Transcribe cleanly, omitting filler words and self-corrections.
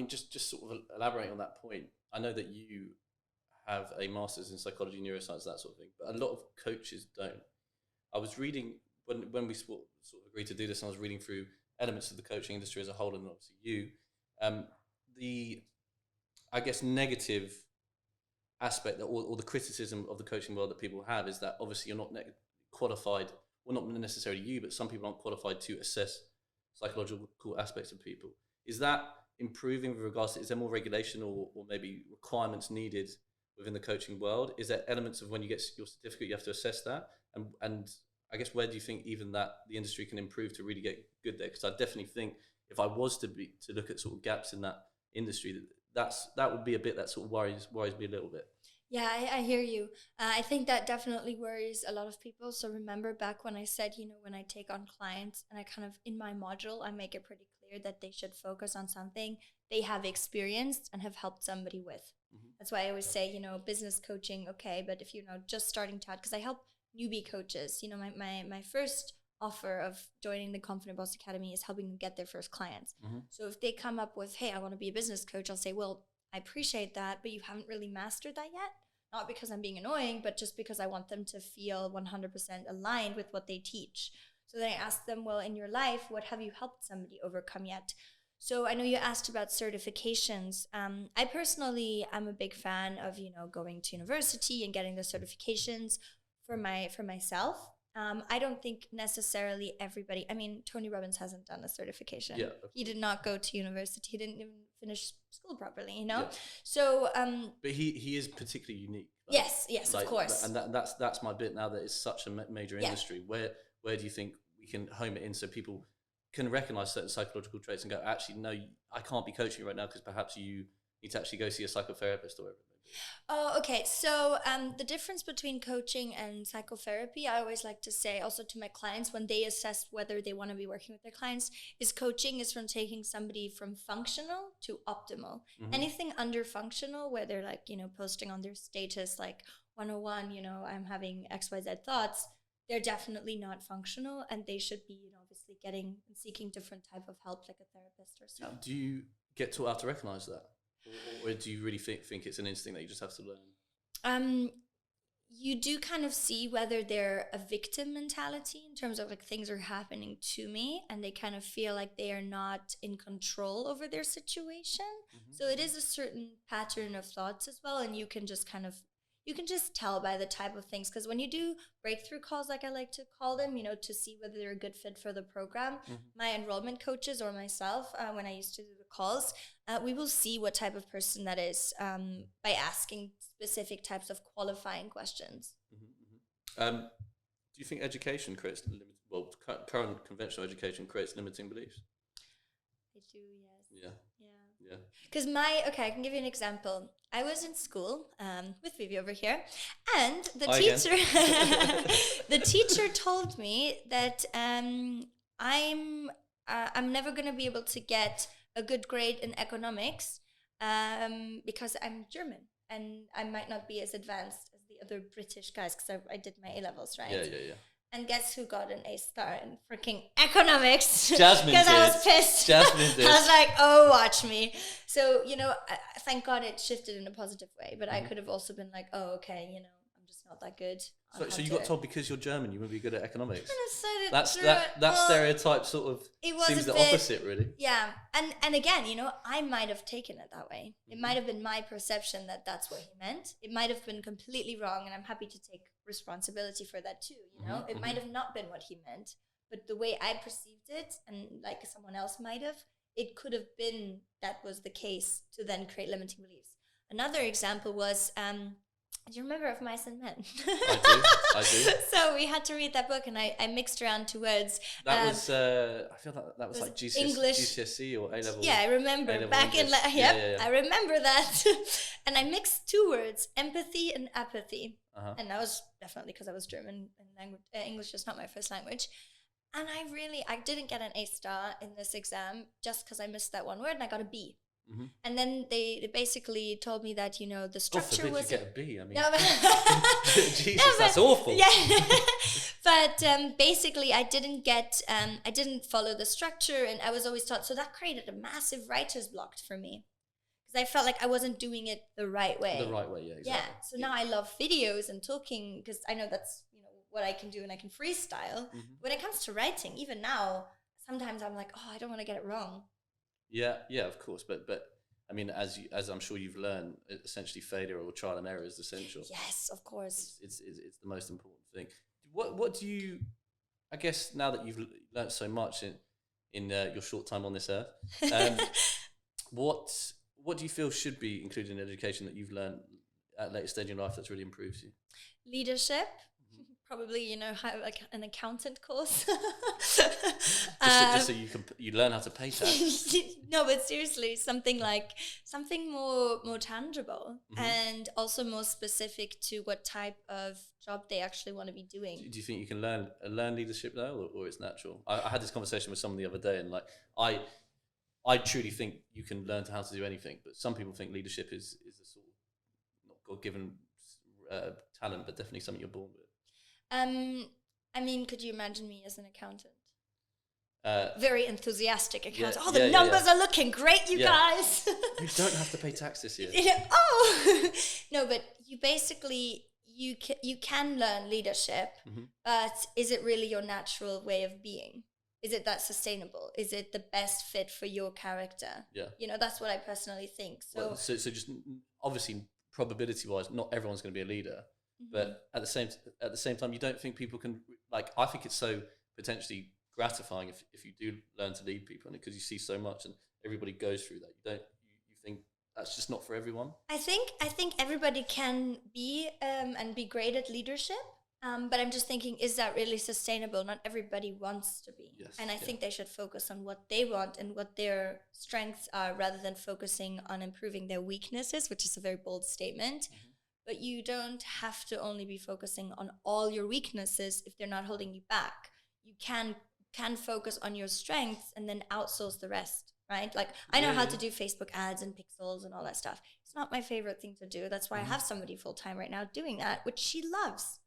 just sort of elaborating on that point. I know that you have a master's in psychology, neuroscience, that sort of thing, but a lot of coaches don't. I was reading when we sort of agreed to do this, and I was reading through elements of the coaching industry as a whole, and obviously you, the, I guess, negative aspect or the criticism of the coaching world that people have is that obviously you're not qualified, well, not necessarily you, but some people aren't qualified to assess psychological aspects of people. Is that improving with regards to, is there more regulation or maybe requirements needed within the coaching world? Is there elements of when you get your certificate, you have to assess that? And I guess where do you think even that the industry can improve to really get good there? Because I definitely think if I was to look at sort of gaps in that industry, that would be a bit that sort of worries me a little bit. Yeah, I hear you. I think that definitely worries a lot of people. So remember back when I said, when I take on clients and I kind of, in my module, I make it pretty clear that they should focus on something they have experienced and have helped somebody with. Mm-hmm. That's why I always say, business coaching, okay, but if you're just starting to, because I help newbie coaches, my first offer of joining the Confident Boss Academy is helping them get their first clients. Mm-hmm. So if they come up with, hey, I want to be a business coach, I'll say, well, I appreciate that, but you haven't really mastered that yet. Not because I'm being annoying, but just because I want them to feel 100% aligned with what they teach. So then I ask them, well, in your life, what have you helped somebody overcome yet? So I know you asked about certifications. I personally am a big fan of, going to university and getting the certifications for myself. I don't think necessarily everybody, Tony Robbins hasn't done a certification. Yeah, he did not go to university. He didn't even finish school properly, Yeah. So, but he is particularly unique. Yes, of course. And that's my bit now that it's such a major industry. Where do you think we can home it in so people can recognize certain psychological traits and go, actually, no, I can't be coaching you right now because perhaps you need to actually go see a psychotherapist or whatever. Oh, okay. So the difference between coaching and psychotherapy, I always like to say also to my clients when they assess whether they want to be working with their clients, is coaching is from taking somebody from functional to optimal. Mm-hmm. Anything under functional, where they're like, posting on their status like 101, I'm having XYZ thoughts, they're definitely not functional and they should be, obviously seeking different type of help like a therapist or so. Do you get taught how to recognize that? Or do you really think it's an instinct that you just have to learn? You do kind of see whether they're a victim mentality in terms of like things are happening to me and they kind of feel like they are not in control over their situation. Mm-hmm. So it is a certain pattern of thoughts as well. And you can just tell by the type of things. Because when you do breakthrough calls, like I like to call them, to see whether they're a good fit for the program, mm-hmm. my enrollment coaches or myself, when I used to do the calls, we will see what type of person that is by asking specific types of qualifying questions. Mm-hmm, mm-hmm. Do you think education creates current conventional education creates limiting beliefs? I do, yes. Yeah. Because I can give you an example. I was in school with Vivi over here, and the teacher told me that I'm never going to be able to get a good grade in economics because I'm German and I might not be as advanced as the other British guys because I did my A-levels, right? Yeah. And guess who got an A star in freaking economics? Jasmin did. Because I was pissed. Jasmin did. I was like, oh, watch me. So, thank God it shifted in a positive way. But I could have also been like, oh, okay, I'm just not that good. So you got told because you're German, you wouldn't be good at economics. That stereotype sort of seems the opposite, really. Yeah. And again, I might have taken it that way. It might have been my perception that that's what he meant. It might have been completely wrong, and I'm happy to take responsibility for that too, Mm-hmm. It might have not been what he meant, but the way I perceived it, and like someone else might have, it could have been that was the case to then create limiting beliefs. Another example was... do you remember Of Mice and Men? I do. So we had to read that book, and I mixed around two words. That was, I feel that was like GCSE or A-level. Yeah, I remember. I remember that. And I mixed two words, empathy and apathy. Uh-huh. And that was definitely because I was German, and English is not my first language. And I didn't get an A star in this exam just because I missed that one word, and I got a B. And then they basically told me that, the God structure forbid was you get a B. I mean, no, but Jesus, no, but- that's awful. Yeah. But basically, I didn't follow the structure, and I was always taught. So that created a massive writer's block for me, because I felt like I wasn't doing it the right way. The right way, yeah, exactly. Yeah. So now I love videos and talking, because I know that's what I can do, and I can freestyle. When it comes to writing, even now, sometimes I'm like, oh, I don't want to get it wrong. Yeah, of course, but I mean, as I'm sure you've learned, essentially failure or trial and error is essential. Yes, of course. It's the most important thing. What do you, I guess, now that you've learned so much in your short time on this earth, what do you feel should be included in education that you've learned at a later stage in life that's really improves you? Leadership. Probably, like an accountant course. just so you learn how to pay tax. No, but seriously, something more tangible, and also more specific to what type of job they actually want to be doing. Do you think you can learn leadership though, or it's natural? I had this conversation with someone the other day, and like I truly think you can learn how to do anything, but some people think leadership is a sort of not God-given talent, but definitely something you're born with. I mean, could you imagine me as an accountant? Very enthusiastic accountant. Yeah, the numbers are looking great, you guys. You don't have to pay tax this year. No, but you basically you can learn leadership, but is it really your natural way of being? Is it that sustainable? Is it the best fit for your character? Yeah. That's what I personally think. So, so just obviously probability-wise, not everyone's going to be a leader. But at the same time, you don't think people can, like, I think it's so potentially gratifying if you do learn to lead people, because you see so much and everybody goes through that. You think that's just not for everyone? I think everybody can be and be great at leadership, but I'm just thinking, is that really sustainable? Not everybody wants to be. Yes, and I think they should focus on what they want and what their strengths are, rather than focusing on improving their weaknesses, which is a very bold statement. But you don't have to only be focusing on all your weaknesses if they're not holding you back. You can focus on your strengths and then outsource the rest, right? Like, I know how to do Facebook ads and pixels and all that stuff. It's not my favorite thing to do. That's why I have somebody full-time right now doing that, which she loves.